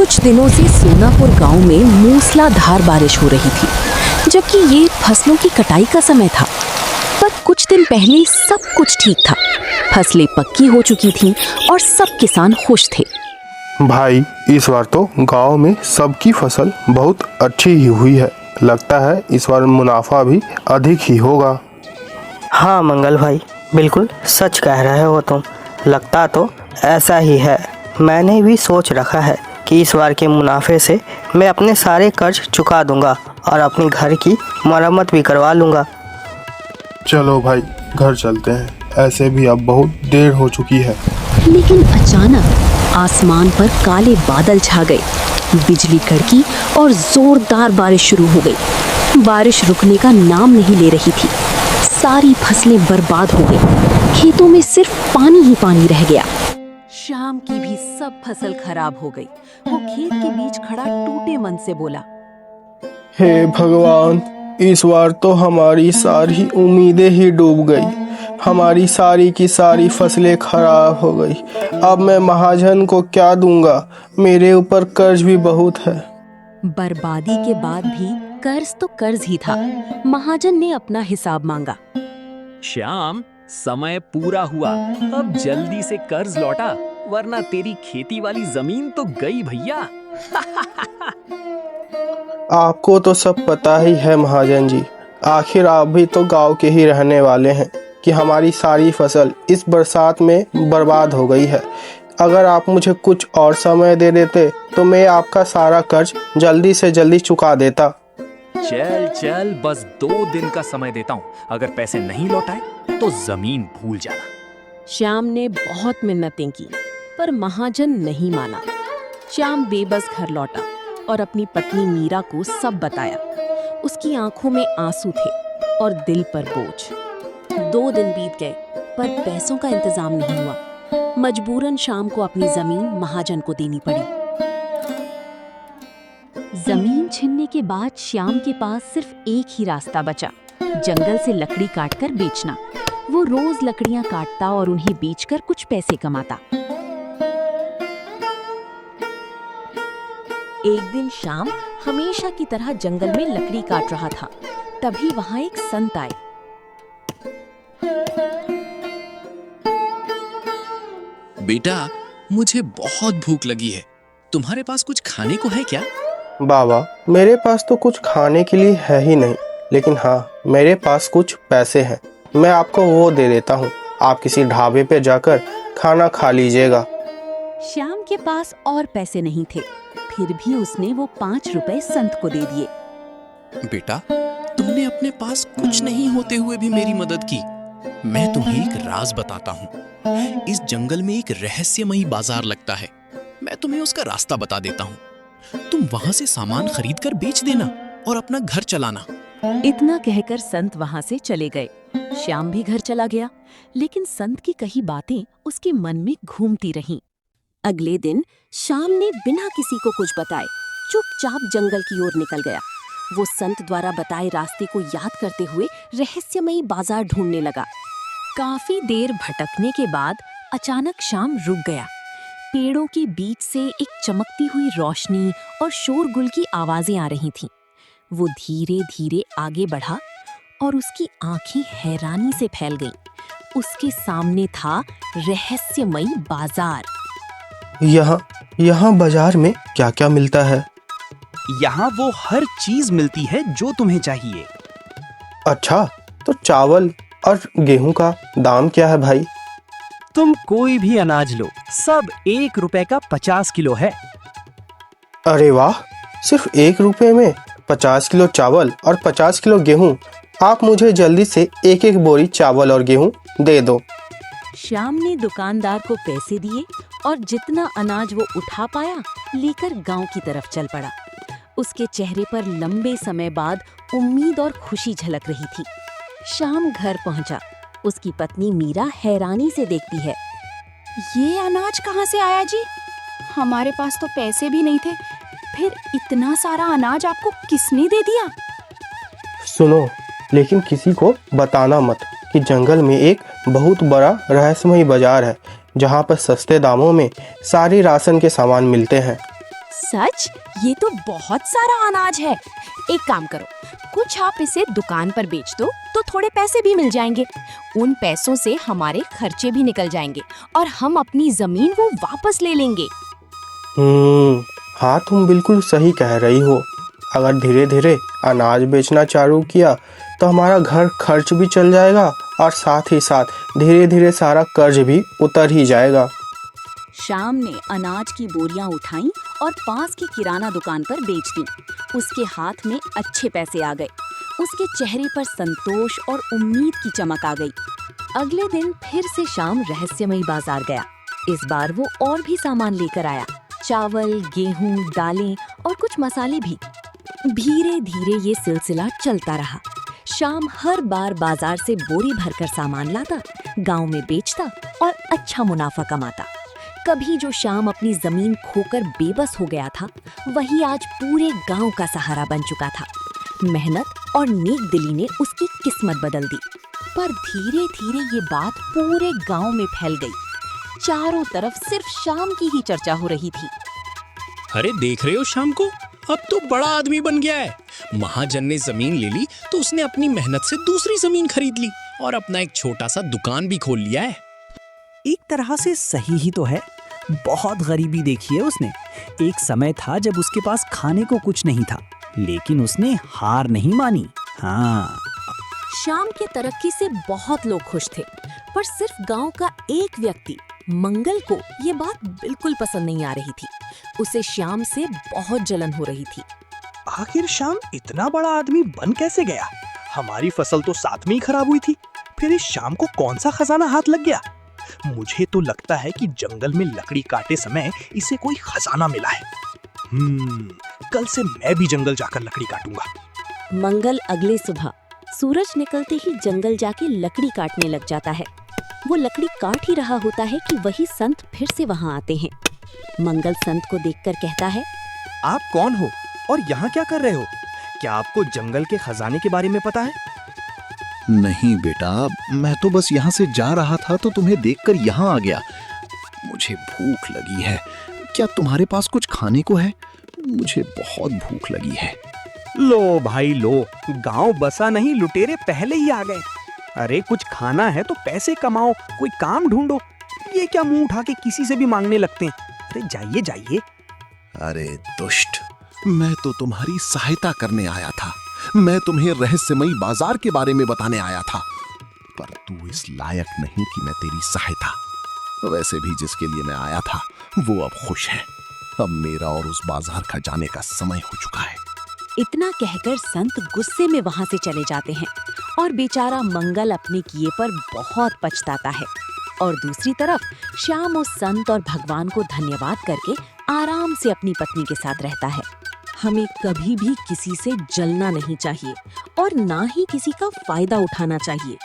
कुछ दिनों से सोनापुर गांव में मूसलाधार बारिश हो रही थी, जबकि ये फसलों की कटाई का समय था। पर कुछ दिन पहले सब कुछ ठीक था, फसलें पक्की हो चुकी थीं और सब किसान खुश थे। भाई, इस बार तो गांव में सबकी फसल बहुत अच्छी ही हुई है। लगता है इस बार मुनाफा भी अधिक ही होगा। हाँ मंगल भाई, बिल्कुल सच कह रहे हो तुम। लगता तो ऐसा ही है। मैंने भी सोच रखा है कि इस बार के मुनाफे से मैं अपने सारे कर्ज चुका दूंगा और अपने घर की मरम्मत भी करवा लूँगा। चलो भाई, घर चलते हैं, ऐसे भी अब बहुत देर हो चुकी है। लेकिन अचानक आसमान पर काले बादल छा गए, बिजली कड़की और जोरदार बारिश शुरू हो गई। बारिश रुकने का नाम नहीं ले रही थी। सारी फसलें बर्बाद हो गई, खेतों में सिर्फ पानी ही पानी रह गया। श्याम की भी सब फसल खराब हो गई। वो खेत के बीच खड़ा टूटे मन से बोला, हे भगवान, इस बार तो हमारी सारी उम्मीदें ही डूब गई। हमारी सारी की सारी फसलें खराब हो गई। अब मैं महाजन को क्या दूंगा? मेरे ऊपर कर्ज भी बहुत है। बर्बादी के बाद भी कर्ज तो कर्ज ही था। महाजन ने अपना हिसाब मांगा। श्याम, समय पूरा हुआ, अब जल्दी से कर्ज लौटा, वरना तेरी खेती वाली जमीन तो गई भैया। आपको तो सब पता ही है महाजन जी। आखिर आप भी तो गांव के ही रहने वाले हैं कि हमारी सारी फसल इस बरसात में बर्बाद हो गई है। अगर आप मुझे कुछ और समय दे देते तो मैं आपका सारा कर्ज जल्दी से जल्दी चुका देता। चल चल, बस 2 दिन का समय देता हूँ। अगर पैसे नहीं लौटाए तो जमीन भूल जाना। श्याम ने बहुत मिन्नतें की, पर महाजन नहीं माना। श्याम बेबस घर लौटा और अपनी पत्नी मीरा को सब बताया। उसकी आंखों में आंसू थे और दिल पर बोझ। 2 दिन बीत गए, पर पैसों का इंतजाम नहीं हुआ। मजबूरन श्याम को अपनी जमीन महाजन को देनी पड़ी। जमीन छीनने के बाद श्याम के पास सिर्फ एक ही रास्ता बचा, जंगल से लकड़ी काटकर बेचना। वो रोज लकड़ियां काटता और उन्हें बेचकर कुछ पैसे कमाता। एक दिन शाम हमेशा की तरह जंगल में लकड़ी काट रहा था। तभी वहां एक संत आए। बेटा, मुझे बहुत भूख लगी है। तुम्हारे पास कुछ खाने को है क्या? बाबा, मेरे पास तो कुछ खाने के लिए है ही नहीं, लेकिन हाँ, मेरे पास कुछ पैसे हैं। मैं आपको वो दे देता हूँ। आप किसी ढाबे पे जाकर खाना खा लीजिएगा। श्याम के पास और पैसे नहीं थे, फिर भी उसने वो 5 रुपए संत को दे दिए। बेटा, तुमने अपने पास कुछ नहीं होते हुए भी मेरी मदद की। मैं तुम्हें एक राज बताता हूँ। इस जंगल में एक रहस्यमयी बाजार लगता है। मैं तुम्हें उसका रास्ता बता देता हूँ। तुम वहां से सामान खरीद कर बेच देना और अपना घर चलाना। इतना कहकर संत वहां से चले गए। श्याम भी घर चला गया, लेकिन संत की कही बातें उसके मन में घूमती रहीं। अगले दिन श्याम ने बिना किसी को कुछ बताए चुपचाप जंगल की ओर निकल गया। वो संत द्वारा बताए रास्ते को याद करते हुए रहस्यमयी बाजार ढूंढने लगा। काफी देर भटकने के बाद अचानक श्याम रुक गया। पेड़ों के बीच से एक चमकती हुई रोशनी और शोरगुल की आवाजें आ रही थीं। वो धीरे धीरे आगे बढ़ा और उसकी आंखें हैरानी से फैल गईं। उसके सामने था रहस्यमयी बाजार। यहाँ बाजार में क्या क्या मिलता है? यहाँ वो हर चीज मिलती है जो तुम्हें चाहिए। अच्छा, तो चावल और गेहूं का दाम क्या है भाई? तुम कोई भी अनाज लो, सब 1 रुपए का 50 किलो है। अरे वाह, सिर्फ 1 रुपए में 50 किलो चावल और 50 किलो गेहूं। आप मुझे जल्दी से 1-1 बोरी चावल और गेहूं दे दो। श्याम ने दुकानदार को पैसे दिए और जितना अनाज वो उठा पाया लेकर गांव की तरफ चल पड़ा। उसके चेहरे पर लंबे समय बाद उम्मीद और खुशी झलक रही थी। श्याम घर पहुंचा। उसकी पत्नी मीरा हैरानी से देखती है। ये अनाज कहाँ से आया जी? हमारे पास तो पैसे भी नहीं थे, फिर इतना सारा अनाज आपको किसने दे दिया? सुनो, लेकिन किसी को बताना मत कि जंगल में एक बहुत बड़ा रहस्यमयी बाजार है, जहाँ पर सस्ते दामों में सारे राशन के सामान मिलते हैं। सच? ये तो बहुत सारा अनाज है। एक काम करो, कुछ आप इसे दुकान पर बेच दो तो थोड़े पैसे भी मिल जाएंगे। उन पैसों से हमारे खर्चे भी निकल जाएंगे और हम अपनी जमीन वो वापस ले लेंगे। हाँ, तुम बिल्कुल सही कह रही हो। अगर धीरे धीरे अनाज बेचना चालू किया तो हमारा घर खर्च भी चल जाएगा और साथ ही साथ धीरे धीरे सारा कर्ज भी उतर ही जाएगा। श्याम ने अनाज की बोरियां उठाईं और पास की किराना दुकान पर बेच दी। उसके हाथ में अच्छे पैसे आ गए। उसके चेहरे पर संतोष और उम्मीद की चमक आ गई। अगले दिन फिर से श्याम रहस्यमयी बाजार गया। इस बार वो और भी सामान लेकर आया, चावल, गेहूं, दालें और कुछ मसाले भी। धीरे धीरे ये सिलसिला चलता रहा। श्याम हर बार बाजार से बोरी भरकर सामान लाता, गांव में बेचता और अच्छा मुनाफा कमाता। कभी जो श्याम अपनी जमीन खोकर बेबस हो गया था, वही आज पूरे गांव का सहारा बन चुका था। मेहनत और नेक दिली ने उसकी किस्मत बदल दी। पर धीरे धीरे ये बात पूरे गांव में फैल गई। चारों तरफ सिर्फ श्याम की ही चर्चा हो रही थी। अरे देख रहे हो शाम को, अब तो बड़ा आदमी बन गया है। महाजन ने जमीन ले ली तो उसने अपनी मेहनत से दूसरी जमीन खरीद ली और अपना एक छोटा सा दुकान भी खोल लिया है। एक तरह से सही ही तो है। बहुत गरीबी देखी है उसने। एक समय था जब उसके पास खाने को कुछ नहीं था, लेकिन उसने हार नहीं मानी। हाँ, श्याम के तरक्की से बहुत लोग खुश थे, पर सिर्फ गांव का एक व्यक्ति मंगल को ये बात बिल्कुल पसंद नहीं आ रही थी। उसे श्याम से बहुत जलन हो रही थी। आखिर श्याम इतना बड़ा आदमी बन कैसे गया? हमारी फसल तो साथ में ही खराब हुई थी, फिर इस श्याम को कौन सा खजाना हाथ लग गया? मुझे तो लगता है कि जंगल में लकड़ी काटे समय इसे कोई खजाना मिला है। कल से मैं भी जंगल जाकर लकड़ी काटूंगा। मंगल अगले सुबह सूरज निकलते ही जंगल जाके लकड़ी काटने लग जाता है। वो लकड़ी काट ही रहा होता है कि वही संत फिर से वहाँ आते हैं। मंगल संत को देखकर कहता है, आप कौन हो और यहाँ क्या कर रहे हो? क्या आपको जंगल के खजाने के बारे में पता है? नहीं बेटा, मैं तो बस यहाँ से जा रहा था तो तुम्हें देखकर यहाँ आ गया। मुझे भूख लगी है। क्या तुम्हारे पास कुछ खाने को है? मुझे बहुत भूख लगी है। लो भाई लो, गांव बसा नहीं, लुटेरे पहले ही आ गए। अरे कुछ खाना है तो पैसे कमाओ, कोई काम ढूंढो। ये क्या मुंह उठा के किसी से भी मांगने लगते हैं? अरे जाइए जाइए। अरे दुष्ट, मैं तो तुम्हारी सहायता करने आया था। मैं तुम्हें रहस्यमयी बाजार के बारे में बताने आया था, पर तू इस लायक नहीं कि मैं तेरी सहायता। वैसे भी जिसके लिए मैं आया था वो अब खुश है। अब मेरा और उस बाजार का जाने का समय हो चुका है। इतना कहकर संत गुस्से में वहाँ से चले जाते हैं और बेचारा मंगल अपने किए पर बहुत पछताता है। और दूसरी तरफ श्याम उस संत और भगवान को धन्यवाद करके आराम से अपनी पत्नी के साथ रहता है। हमें कभी भी किसी से जलना नहीं चाहिए और ना ही किसी का फायदा उठाना चाहिए।